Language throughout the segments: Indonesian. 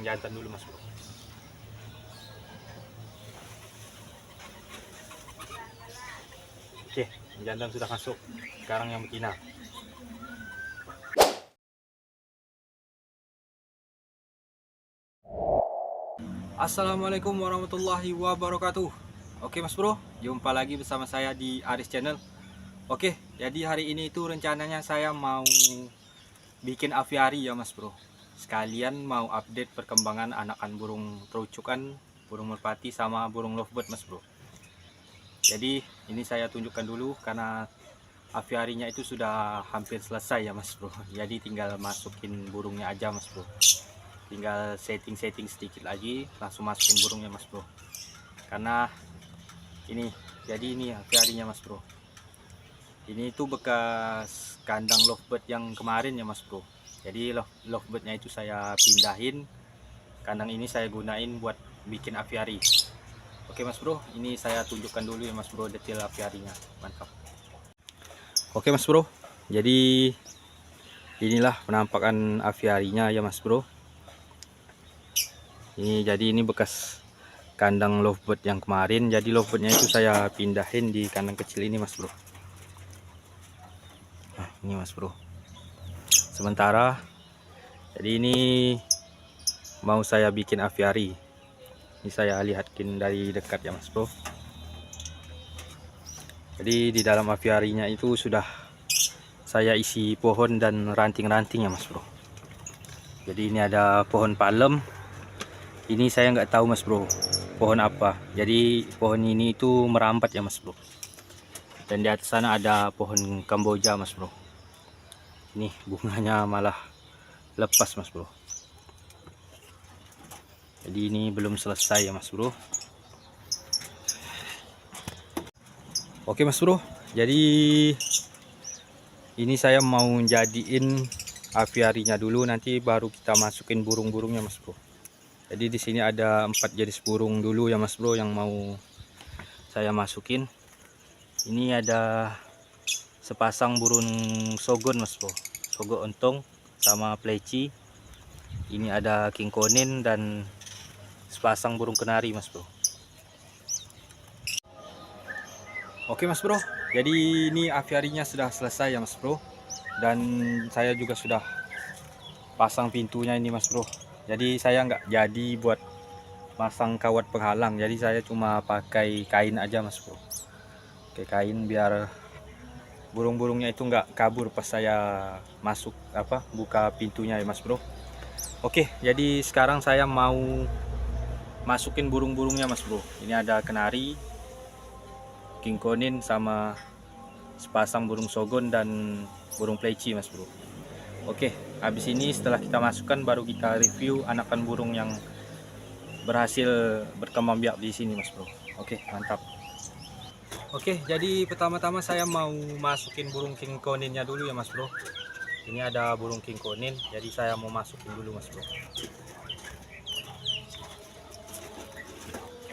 yang jantan dulu mas bro. Oke, yang jantan sudah masuk. Sekarang yang betina. Assalamualaikum warahmatullahi wabarakatuh. Oke mas bro, jumpa lagi bersama saya di Aris Channel. Oke, jadi hari ini itu rencananya saya mau bikin aviari ya mas bro. Sekalian mau update perkembangan anakan burung terucukan, burung merpati sama burung lovebird mas bro. Jadi ini saya tunjukkan dulu karena aviarinya itu sudah hampir selesai ya mas bro. Jadi tinggal masukin burungnya aja mas bro. Tinggal setting sedikit lagi, langsung masukin burungnya mas bro. Karena ini, jadi ini aviarinya mas bro. Ini itu bekas kandang lovebird yang kemarin ya mas bro. Jadi lovebirdnya itu saya pindahin, kandang ini saya gunain buat bikin aviari. Oke mas bro, ini saya tunjukkan dulu ya mas bro detail aviarinya. Mantap. Oke mas bro, jadi inilah penampakan aviarinya ya mas bro. Ini bekas kandang lovebird yang kemarin. Jadi lovebirdnya itu saya pindahin di kandang kecil ini mas bro. Nah ini mas bro. Sementara jadi ini mau saya bikin aviari. Ini saya lihatkin dari dekat ya mas bro. Jadi di dalam aviarinya itu sudah saya isi pohon dan ranting-ranting ya mas bro. Jadi ini ada pohon palem. Ini saya nggak tahu mas bro pohon apa. Jadi pohon ini itu merambat ya mas bro. Dan di atas sana ada pohon kamboja mas bro. Ini bunganya malah lepas mas bro. Jadi ini belum selesai ya mas bro. Oke mas bro, jadi ini saya mau jadiin aviarinya dulu, nanti baru kita masukin burung-burungnya mas bro. Jadi di sini ada 4 jenis burung dulu ya mas bro yang mau saya masukin. Ini ada sepasang burung sogon mas bro, sogo ontong sama pleci. Ini ada king konin dan sepasang burung kenari mas bro. Oke mas bro, jadi ini aviarinya sudah selesai ya mas bro. Dan saya juga sudah pasang pintunya ini mas bro. Jadi saya nggak jadi buat pasang kawat penghalang, jadi saya cuma pakai kain aja mas bro. Pakai kain biar burung-burungnya itu nggak kabur pas saya masuk buka pintunya ya mas bro. Oke, jadi sekarang saya mau masukin burung-burungnya mas bro. Ini ada kenari, king konin sama sepasang burung sogon dan burung pleci mas bro. Oke, habis ini setelah kita masukkan baru kita review anakan burung yang berhasil berkembang biak di sini mas bro. Oke, mantap. Oke, jadi pertama-tama saya mau masukin burung king koninnya dulu ya mas bro. Ini ada burung king konin, jadi saya mau masukin dulu mas bro.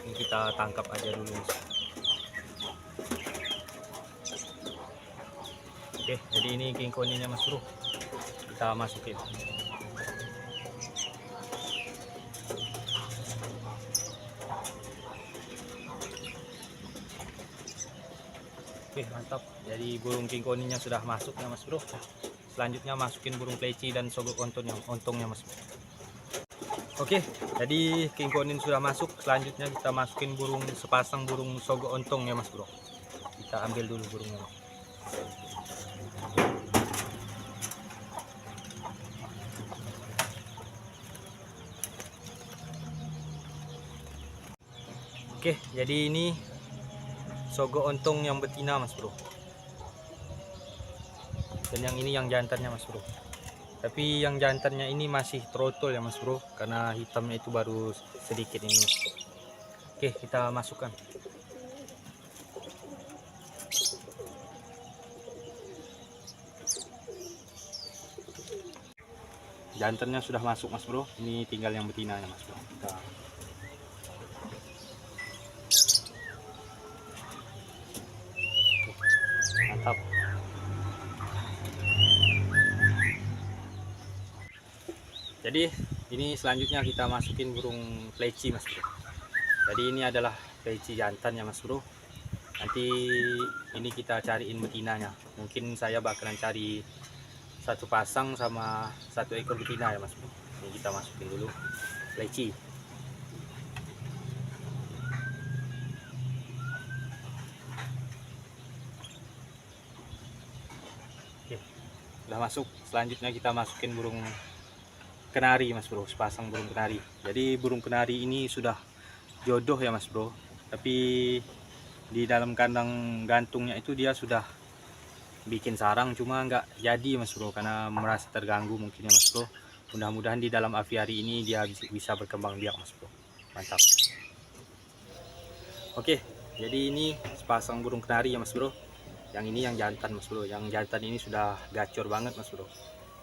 Ini kita tangkap aja dulu mas. Oke, jadi ini king koninnya mas bro, kita masukin. Oke mantap, jadi burung king koninnya sudah masuk ya mas bro. Selanjutnya masukin burung pleci dan sogok ontongnya mas bro. Oke, jadi king konin sudah masuk. Selanjutnya kita masukin sepasang burung sogok ontong ya mas bro. Kita ambil dulu burungnya. Oke, jadi ini sogok ontong yang betina mas bro. Dan yang ini yang jantannya mas bro. Tapi yang jantannya ini masih trotol ya mas bro, karena hitamnya itu baru sedikit ini mas bro. Oke, kita masukkan. Jantannya sudah masuk mas bro, ini tinggal yang betinanya mas bro. Mantap. Jadi Ini selanjutnya kita masukin burung pleci mas bro. Jadi ini adalah pleci jantan ya mas bro. Nanti ini kita cariin betinanya. Mungkin saya bakalan cari satu pasang sama satu ekor betina ya mas bro. Ini kita masukin dulu pleci. Oke, udah masuk. Selanjutnya kita masukin burung kenari mas bro, sepasang burung kenari. Jadi burung kenari ini sudah jodoh ya mas bro, tapi di dalam kandang gantungnya itu dia sudah bikin sarang, cuma nggak jadi mas bro karena merasa terganggu mungkin ya mas bro. Mudah-mudahan di dalam aviari ini dia bisa berkembang biak mas bro. Mantap. Oke, jadi ini sepasang burung kenari ya mas bro. Yang ini yang jantan mas bro. Yang jantan ini sudah gacor banget mas bro.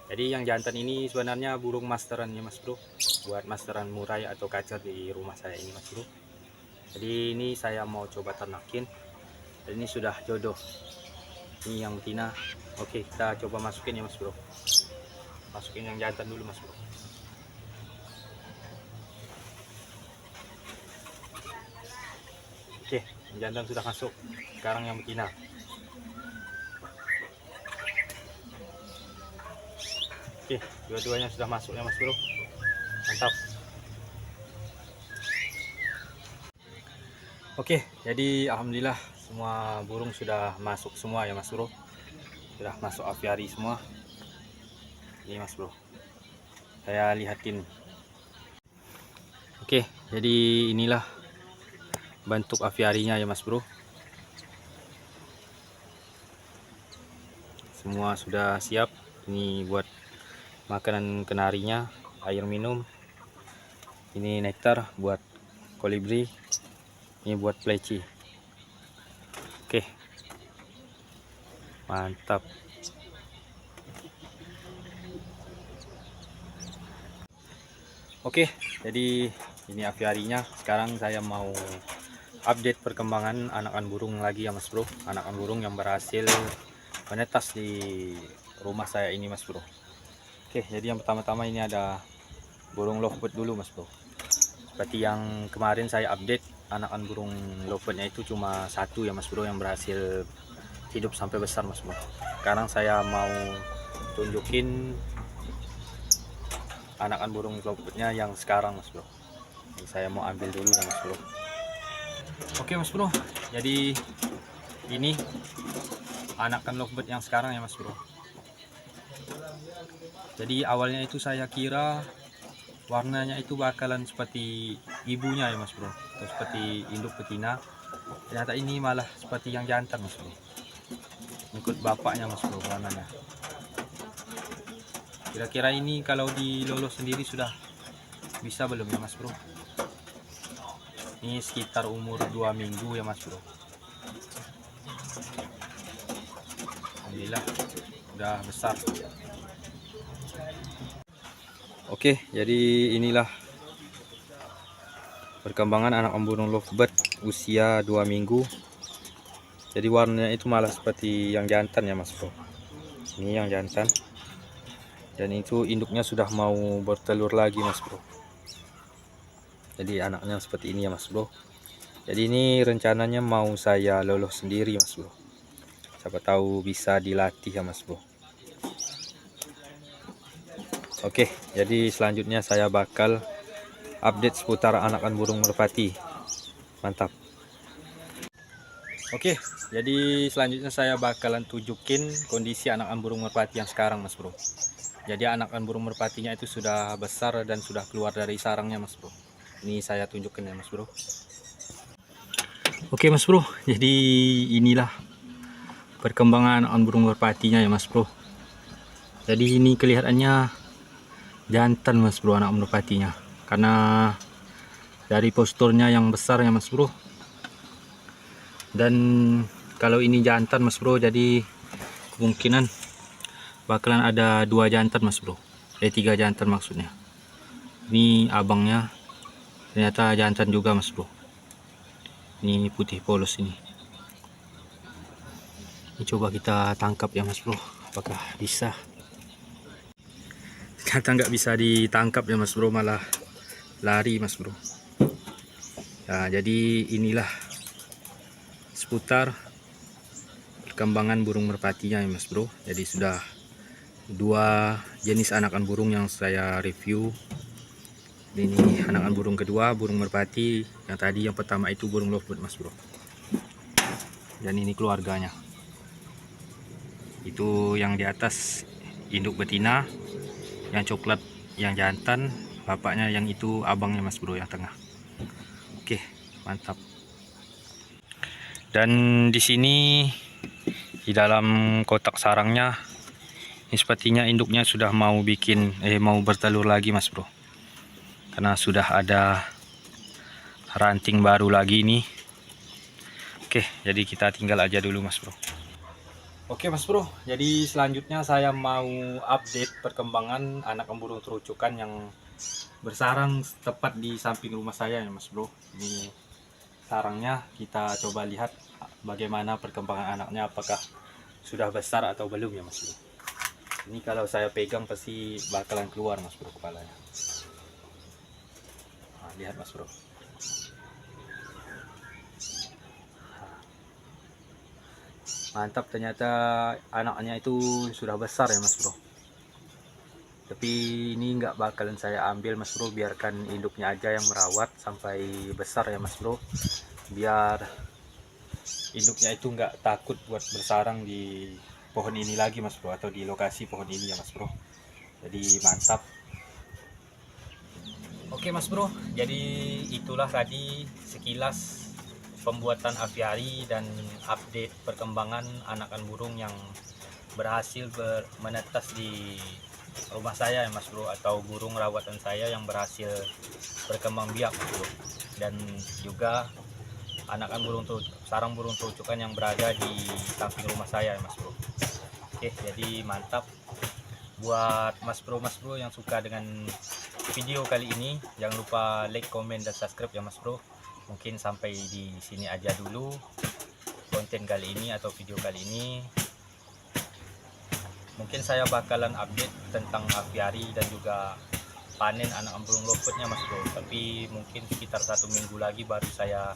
Jadi yang jantan ini sebenarnya burung masterannya mas bro, buat masteran murai atau kacer di rumah saya ini mas bro. Jadi ini saya mau coba ternakin. Dan ini sudah jodoh. Ini yang betina. Oke, kita coba masukin ya mas bro. Masukin yang jantan dulu mas bro. Oke, yang jantan sudah masuk. Sekarang yang betina. Oke, dua-duanya sudah masuk ya mas bro. Mantap. Oke, jadi alhamdulillah semua burung sudah masuk semua ya mas bro. Sudah masuk aviari semua. Ini mas bro, saya lihatin. Oke, jadi inilah bentuk aviarinya ya mas bro. Semua sudah siap. Ini buat makanan kenarinya, air minum, ini nektar buat kolibri, ini buat pleci. Oke, mantap. Oke, jadi ini aviarinya. Sekarang saya mau update perkembangan anakan burung lagi ya mas bro. Anakan burung yang berhasil menetas di rumah saya ini mas bro. Oke, jadi yang pertama-tama ini ada burung lovebird dulu mas bro. Seperti yang kemarin saya update, anakan burung lovebirdnya itu cuma satu ya mas bro yang berhasil hidup sampai besar mas bro. Sekarang saya mau tunjukin anakan burung lovebirdnya yang sekarang mas bro. Jadi saya mau ambil dulu ya mas bro. Oke mas bro, jadi ini anakan lovebird yang sekarang ya mas bro. Jadi awalnya itu saya kira warnanya itu bakalan seperti ibunya ya mas bro, atau seperti induk betina. Ternyata ini malah seperti yang jantan mas bro, ikut bapaknya mas bro warnanya. Kira-kira ini kalau dilolos sendiri sudah bisa belum ya mas bro? Ini sekitar umur 2 minggu ya mas bro. Alhamdulillah udah besar. Oke, jadi inilah perkembangan anak burung lovebird usia 2 minggu. Jadi warnanya itu malah seperti yang jantan ya mas bro. Ini yang jantan. Dan itu induknya sudah mau bertelur lagi mas bro. Jadi anaknya seperti ini ya mas bro. Jadi ini rencananya mau saya lolos sendiri mas bro. Siapa tahu bisa dilatih ya mas bro. Oke, jadi selanjutnya saya bakal update seputar anakan burung merpati. Mantap. Oke, jadi selanjutnya saya bakalan tunjukin kondisi anakan burung merpati yang sekarang mas bro. Jadi anakan burung merpatinya itu sudah besar dan sudah keluar dari sarangnya mas bro. Ini saya tunjukkan ya mas bro. Oke mas bro, jadi inilah perkembangan anakan burung merpatinya ya mas bro. Jadi ini kelihatannya jantan mas bro anak merpatinya, karena dari posturnya yang besar ya mas bro. Dan kalau ini jantan mas bro, jadi kemungkinan bakalan ada 2 jantan mas bro, 3 jantan maksudnya. Ini abangnya ternyata jantan juga mas bro. Ini putih polos ini. Ini coba kita tangkap ya mas bro, apakah bisa. Kata nggak bisa ditangkap ya Mas Bro, malah lari Mas Bro. Nah, jadi inilah seputar perkembangan burung merpatinya ya Mas Bro. Jadi sudah 2 jenis anakan burung yang saya review. Ini anakan burung kedua, burung merpati. Yang tadi yang pertama itu burung lovebird Mas Bro. Dan ini keluarganya. Itu yang di atas induk betina, yang coklat yang jantan, bapaknya yang itu abangnya Mas Bro yang tengah. Oke, mantap. Dan di sini di dalam kotak sarangnya ini sepertinya induknya sudah mau mau bertelur lagi Mas Bro. Karena sudah ada ranting baru lagi nih. Oke, jadi kita tinggal aja dulu Mas Bro. Oke Mas Bro, jadi selanjutnya saya mau update perkembangan anakan burung terucukan yang bersarang tepat di samping rumah saya ya Mas Bro. Ini sarangnya, kita coba lihat bagaimana perkembangan anaknya, apakah sudah besar atau belum ya Mas Bro. Ini kalau saya pegang pasti bakalan keluar Mas Bro kepalanya. Nah, lihat Mas Bro. Mantap, ternyata anaknya itu sudah besar ya Mas Bro. Tapi ini nggak bakalan saya ambil Mas Bro, biarkan induknya aja yang merawat sampai besar ya Mas Bro. Biar induknya itu nggak takut buat bersarang di pohon ini lagi Mas Bro, atau di lokasi pohon ini ya Mas Bro. Jadi mantap. Oke Mas Bro, jadi itulah tadi sekilas pembuatan aviari dan update perkembangan anakan burung yang berhasil menetas di rumah saya ya Mas Bro, atau burung rawatan saya yang berhasil berkembang biak Mas Bro. Dan juga anakan sarang burung terucukan yang berada di samping rumah saya ya Mas Bro. Oke, jadi mantap. Buat Mas Bro yang suka dengan video kali ini, jangan lupa like, comment, dan subscribe ya Mas Bro. Mungkin sampai di sini aja dulu konten kali ini atau video kali ini. Mungkin saya bakalan update tentang aviari dan juga panen anak burung lovebird-nya Mas Bro. Tapi mungkin sekitar 1 minggu lagi baru saya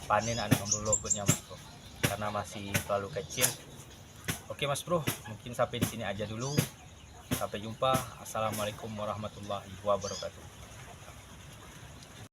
panen anak burung lovebird-nya Mas Bro, karena masih terlalu kecil. Oke Mas Bro, mungkin sampai di sini aja dulu. Sampai jumpa. Assalamualaikum warahmatullahi wabarakatuh.